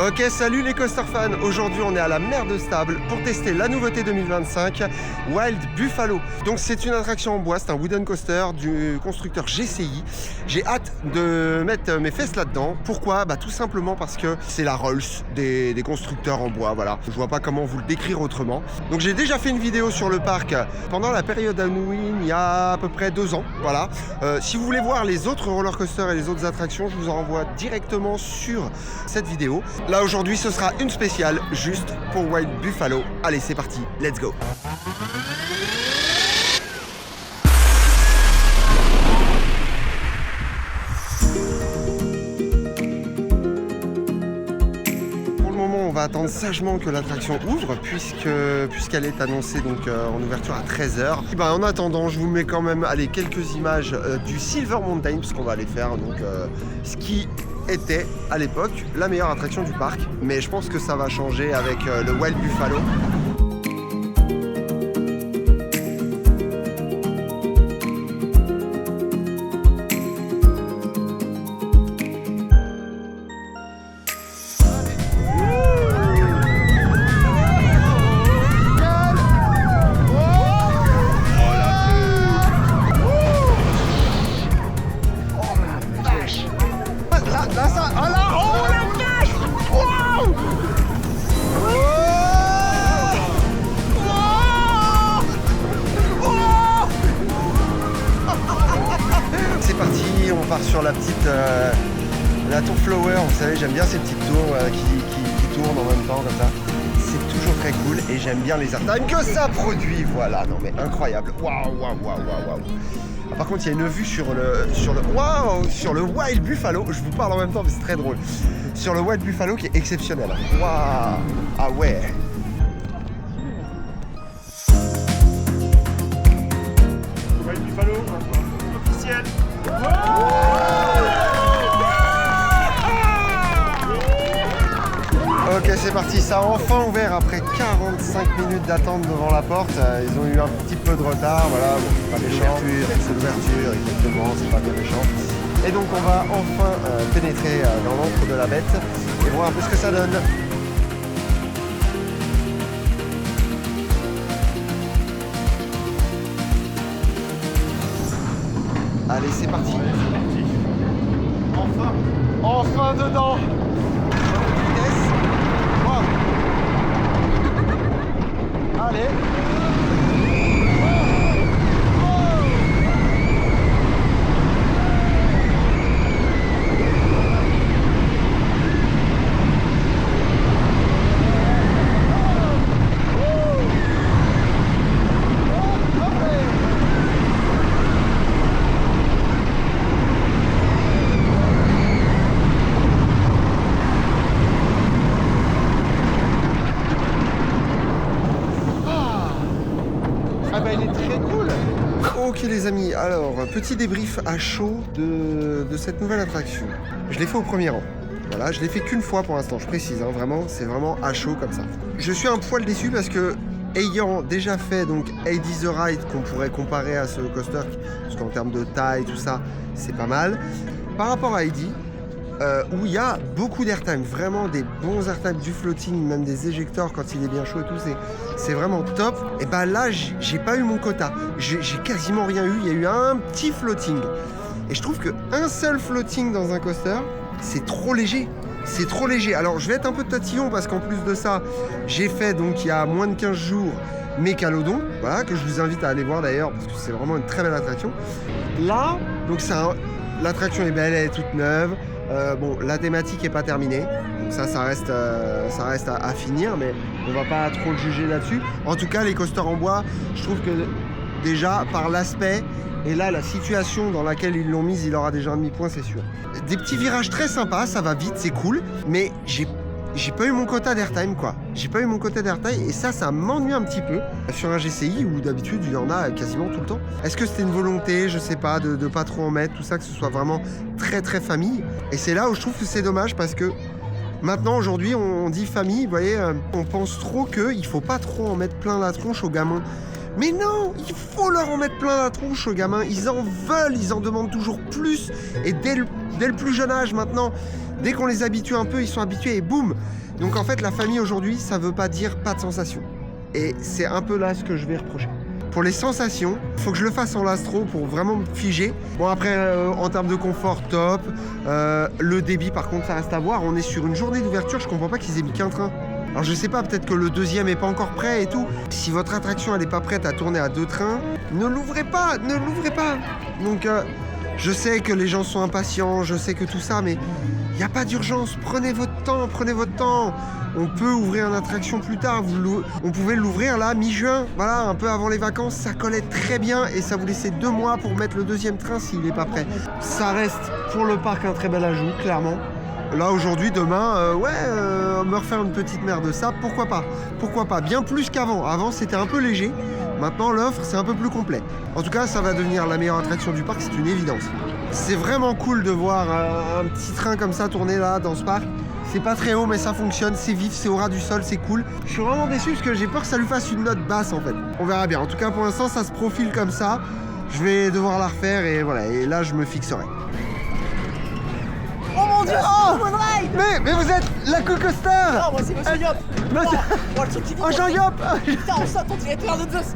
Ok, salut les coaster fans. Aujourd'hui, on est à la mer de Stable pour tester la nouveauté 2025, Wild Buffalo. Donc, c'est une attraction en bois, c'est un wooden coaster du constructeur GCI. J'ai hâte de mettre mes fesses là-dedans. Pourquoi ? Tout simplement parce que c'est la Rolls des constructeurs en bois. Voilà, je vois pas comment vous le décrire autrement. Donc, j'ai déjà fait une vidéo sur le parc pendant la période Halloween, il y a à peu près 2 ans. Voilà. Si vous voulez voir les autres roller coasters et les autres attractions, je vous en renvoie directement sur cette vidéo. Là aujourd'hui ce sera une spéciale juste pour Wild Buffalo. Allez c'est parti, let's go. Pour le moment on va attendre sagement que l'attraction ouvre puisqu'elle est annoncée donc en ouverture à 13h. En attendant je vous mets quand même quelques images du Silver Mountain puisqu'on va aller faire donc ce qui était à l'époque la meilleure attraction du parc, mais je pense que ça va changer avec le Wild Buffalo. On part sur la petite la tour Flower, vous savez j'aime bien ces petites tours qui tournent en même temps comme ça. C'est toujours très cool et j'aime bien les airtime que ça produit, voilà, non mais incroyable. Waouh. Par contre il y a une vue sur le Wild Buffalo, je vous parle en même temps mais c'est très drôle. Sur le Wild Buffalo qui est exceptionnel. Waouh. Ah ouais. Wild Buffalo officiel. Ok c'est parti, ça a enfin ouvert après 45 minutes d'attente devant la porte. Ils ont eu un petit peu de retard, voilà, bon, c'est pas méchant. C'est l'ouverture, exactement, c'est pas bien méchant. Et donc on va enfin pénétrer dans l'antre de la bête et voir un peu ce que ça donne. Allez c'est parti. Enfin dedans. Vitesse. Wow. Allez. Il est très cool. Ok les amis, alors petit débrief à chaud de cette nouvelle attraction. Je l'ai fait au premier rang. Voilà, je l'ai fait qu'une fois pour l'instant, je précise, vraiment, c'est vraiment à chaud comme ça. Je suis un poil déçu parce que ayant déjà fait donc Heidi the Ride qu'on pourrait comparer à ce coaster, parce qu'en termes de taille, tout ça, c'est pas mal. Par rapport à Heidi, où il y a beaucoup d'airtime, vraiment des bons airtime, du floating, même des éjecteurs quand il est bien chaud et tout, c'est vraiment top. Et là, j'ai pas eu mon quota, j'ai quasiment rien eu, il y a eu un petit floating. Et je trouve qu'un seul floating dans un coaster, c'est trop léger. C'est trop léger. Alors, je vais être un peu tatillon parce qu'en plus de ça, j'ai fait donc il y a moins de 15 jours Mécalodon, voilà, que je vous invite à aller voir d'ailleurs parce que c'est vraiment une très belle attraction. Là, donc l'attraction est belle, elle est toute neuve. La thématique est pas terminée, donc ça reste à finir, mais on va pas trop le juger là-dessus. En tout cas, les coasters en bois, je trouve que déjà par l'aspect et là la situation dans laquelle ils l'ont mise, il aura déjà un demi-point, c'est sûr. Des petits virages très sympas, ça va vite, c'est cool, mais j'ai pas eu mon quota d'airtime quoi. J'ai pas eu mon quota d'airtime et ça m'ennuie un petit peu sur un GCI où d'habitude il y en a quasiment tout le temps. Est-ce que c'était une volonté, je sais pas, de pas trop en mettre, tout ça, que ce soit vraiment très très famille. Et c'est là où je trouve que c'est dommage parce que maintenant aujourd'hui on dit famille, vous voyez, on pense trop qu'il faut pas trop en mettre plein la tronche aux gamins. Mais non, il faut leur en mettre plein la tronche aux gamins. Ils en veulent, ils en demandent toujours plus. Et dès dès le plus jeune âge maintenant. Dès qu'on les habitue un peu, ils sont habitués et boum. Donc en fait, la famille aujourd'hui, ça veut pas dire pas de sensations. Et c'est un peu là ce que je vais reprocher. Pour les sensations, il faut que je le fasse en lastro pour vraiment me figer. Bon après, en termes de confort, top. Le débit par contre, ça reste à voir. On est sur une journée d'ouverture, je comprends pas qu'ils aient mis qu'un train. Alors je sais pas, peut-être que le deuxième est pas encore prêt et tout. Si votre attraction elle est pas prête à tourner à 2 trains, ne l'ouvrez pas, ne l'ouvrez pas. Donc je sais que les gens sont impatients, je sais que tout ça, mais il n'y a pas d'urgence. Prenez votre temps, prenez votre temps. On peut ouvrir une attraction plus tard. On pouvait l'ouvrir là, mi-juin, voilà, un peu avant les vacances. Ça collait très bien et ça vous laissait 2 mois pour mettre le deuxième train s'il n'est pas prêt. Ça reste pour le parc un très bel ajout, clairement. Là, aujourd'hui, demain, me refaire une petite mer de sable, pourquoi pas? Pourquoi pas? Bien plus qu'avant. Avant, c'était un peu léger. Maintenant, l'offre, c'est un peu plus complet. En tout cas, ça va devenir la meilleure attraction du parc, c'est une évidence. C'est vraiment cool de voir un petit train comme ça tourner là, dans ce parc. C'est pas très haut, mais ça fonctionne, c'est vif, c'est au ras du sol, c'est cool. Je suis vraiment déçu parce que j'ai peur que ça lui fasse une note basse, en fait. On verra bien. En tout cas, pour l'instant, ça se profile comme ça. Je vais devoir la refaire et voilà. Et là, je me fixerai. Oh mon dieu, Oh Ride. mais vous êtes la Cocoster. Non, moi c'est Monsieur Yop. Non, Moi le truc qui dit. Oh, Jean-Yop. Putain, on saute, on dirait plein de Zeus.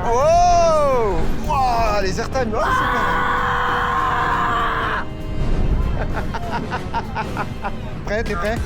Oh wow, les airtime, oh, c'est pas Prêt, t'es prêt?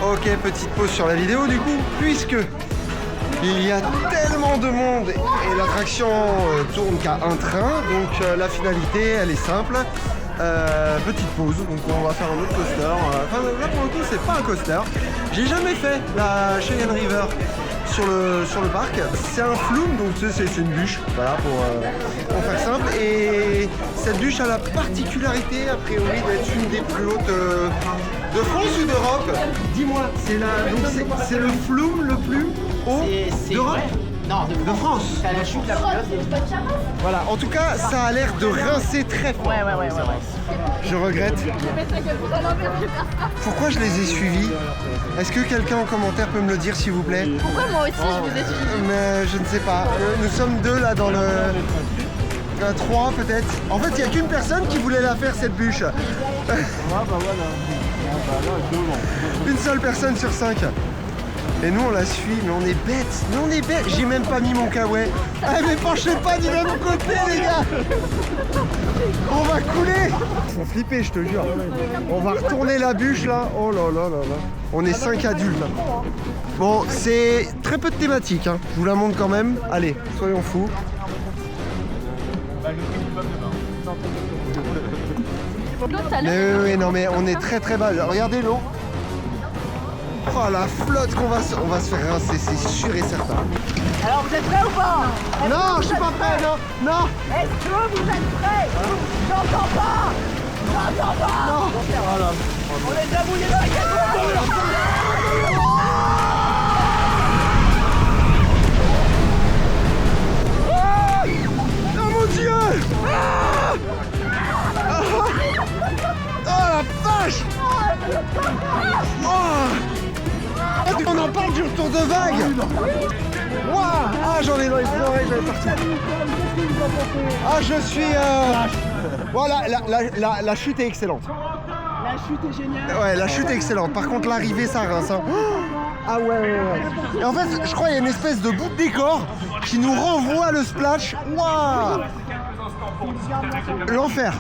Ok, petite pause sur la vidéo du coup, puisque il y a tellement de monde et l'attraction tourne qu'à un train, donc la finalité elle est simple. Petite pause, donc on va faire un autre coaster. Enfin là pour le coup c'est pas un coaster. J'ai jamais fait la Cheyenne River sur le parc. C'est un flume, donc c'est une bûche, voilà pour faire simple. Et cette bûche a la particularité a priori d'être une des plus hautes de France ou d'Europe. Dis-moi, c'est le flume le plus haut d'Europe? Non, de France. T'as la chute la plus haute. Voilà, en tout cas, ça a l'air de rincer très fort. Ouais. Je regrette. Pourquoi je les ai suivis? Est-ce que quelqu'un en commentaire peut me le dire, s'il vous plaît? Pourquoi moi aussi je vous ai suivi? Mais je ne sais pas. Nous sommes 2 là dans le... 3 peut-être. En fait, il n'y a qu'une personne qui voulait la faire, cette bûche. Une seule personne sur 5. Et nous on la suit, mais on est bêtes, j'ai même pas mis mon kawaii. Ah mais penchez pas du même côté les gars. On va couler. Ils sont flippés, je te jure. On va retourner la bûche là. Oh là là là là. On est 5 adultes là. Bon, c'est très peu de thématiques, hein. Je vous la montre quand même. Allez, soyons fous. Mais non mais on est très bas. Regardez l'eau. Oh la flotte qu'on va se faire rincer, c'est sûr et certain. Alors vous êtes prêts ou pas? Non, je suis pas prêt, non. Est-ce que vous êtes prêts? J'entends pas. Non. Voilà. On est déjà mouillés dans la caisse. Oh mon dieu. Oh la vache. On en parle du retour de vague. Wow. Ah j'en ai dans les oreilles, j'en ai partout. Ah je suis... Voilà, la chute est excellente. La chute est géniale. Ouais, la chute est excellente. Par contre l'arrivée ça rince. Hein. Ah ouais. Et en fait je crois qu'il y a une espèce de bout de décor qui nous renvoie le splash. Waouh. L'enfer.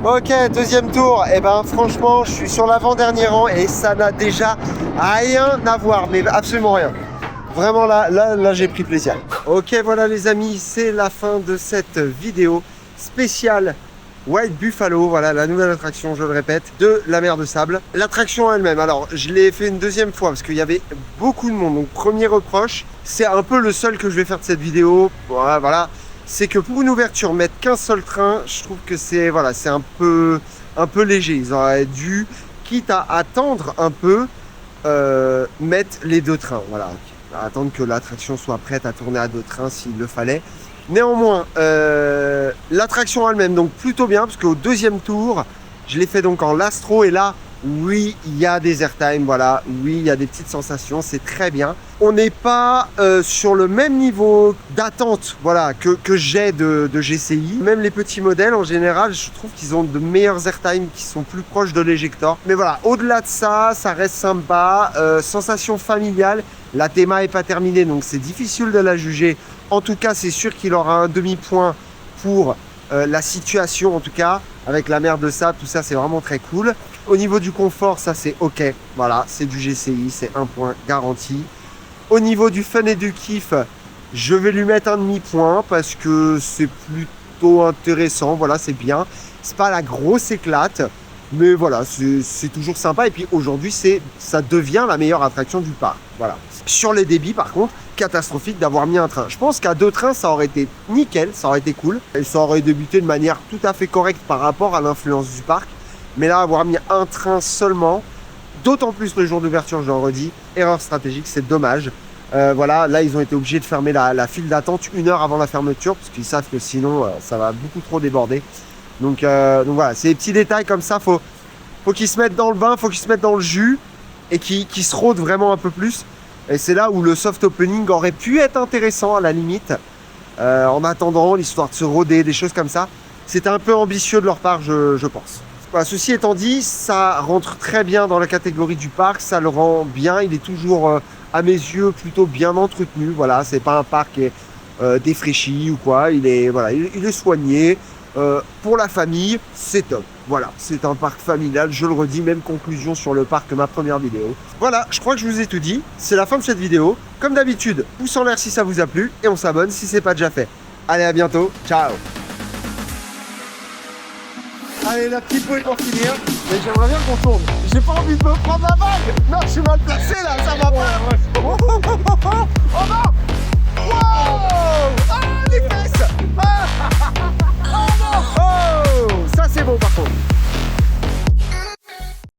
Ok, deuxième tour. Et ben franchement, je suis sur l'avant-dernier rang et ça n'a déjà rien à voir, mais absolument rien. Vraiment là j'ai pris plaisir. Ok, voilà les amis, c'est la fin de cette vidéo spéciale White Buffalo, voilà la nouvelle attraction, je le répète, de la mer de sable. L'attraction elle-même, alors je l'ai fait une deuxième fois parce qu'il y avait beaucoup de monde. Donc premier reproche, c'est un peu le seul que je vais faire de cette vidéo. Voilà, c'est que pour une ouverture, mettre qu'un seul train, je trouve que c'est voilà, c'est un peu léger. Ils auraient dû, quitte à attendre un peu, mettre les deux trains. Voilà, attendre que l'attraction soit prête à tourner à deux trains s'il le fallait. Néanmoins, l'attraction elle-même, donc plutôt bien, parce qu'au deuxième tour, je l'ai fait donc en Lastro, et là, oui, il y a des airtime, voilà, oui, il y a des petites sensations, c'est très bien. On n'est pas sur le même niveau d'attente, voilà, que j'ai de GCI. Même les petits modèles, en général, je trouve qu'ils ont de meilleurs airtime qui sont plus proches de l'Ejector. Mais voilà, au-delà de ça, ça reste sympa, sensation familiale. La théma n'est pas terminée, donc c'est difficile de la juger. En tout cas, c'est sûr qu'il aura un demi-point pour la situation, en tout cas, avec la mer de sable, tout ça, c'est vraiment très cool. Au niveau du confort, ça, c'est OK. Voilà, c'est du GCI, c'est un point garanti. Au niveau du fun et du kiff, je vais lui mettre un demi-point parce que c'est plutôt intéressant. Voilà, c'est bien. C'est pas la grosse éclate, mais voilà, c'est toujours sympa. Et puis aujourd'hui, ça devient la meilleure attraction du parc. Voilà. Sur les débits, par contre, catastrophique d'avoir mis un train. Je pense qu'à deux trains, ça aurait été nickel, ça aurait été cool. Et ça aurait débuté de manière tout à fait correcte par rapport à l'influence du parc. Mais là, avoir mis un train seulement, d'autant plus le jour d'ouverture, je le redis, erreur stratégique, c'est dommage. Voilà, là, ils ont été obligés de fermer la file d'attente 1 heure avant la fermeture, parce qu'ils savent que sinon, ça va beaucoup trop déborder. Donc voilà, c'est des petits détails comme ça, faut qu'ils se mettent dans le bain, faut qu'ils se mettent dans le jus, et qu'ils se rôdent vraiment un peu plus. Et c'est là où le soft opening aurait pu être intéressant à la limite, en attendant l'histoire de se rôder, des choses comme ça. C'était un peu ambitieux de leur part, je pense. Voilà, ceci étant dit, ça rentre très bien dans la catégorie du parc, ça le rend bien, il est toujours, à mes yeux, plutôt bien entretenu. Voilà, c'est pas un parc qui est défraîchi ou quoi, il est soigné. Pour la famille, c'est top. Voilà, c'est un parc familial, je le redis, même conclusion sur le parc que ma première vidéo. Voilà, je crois que je vous ai tout dit. C'est la fin de cette vidéo. Comme d'habitude, pouce en l'air si ça vous a plu et on s'abonne si c'est pas déjà fait. Allez, à bientôt. Ciao. Allez, la petite bouée pour finir. Mais j'aimerais bien qu'on tourne. J'ai pas envie de me prendre la bague. Non, je suis mal placé là, ça va pas. Oh non.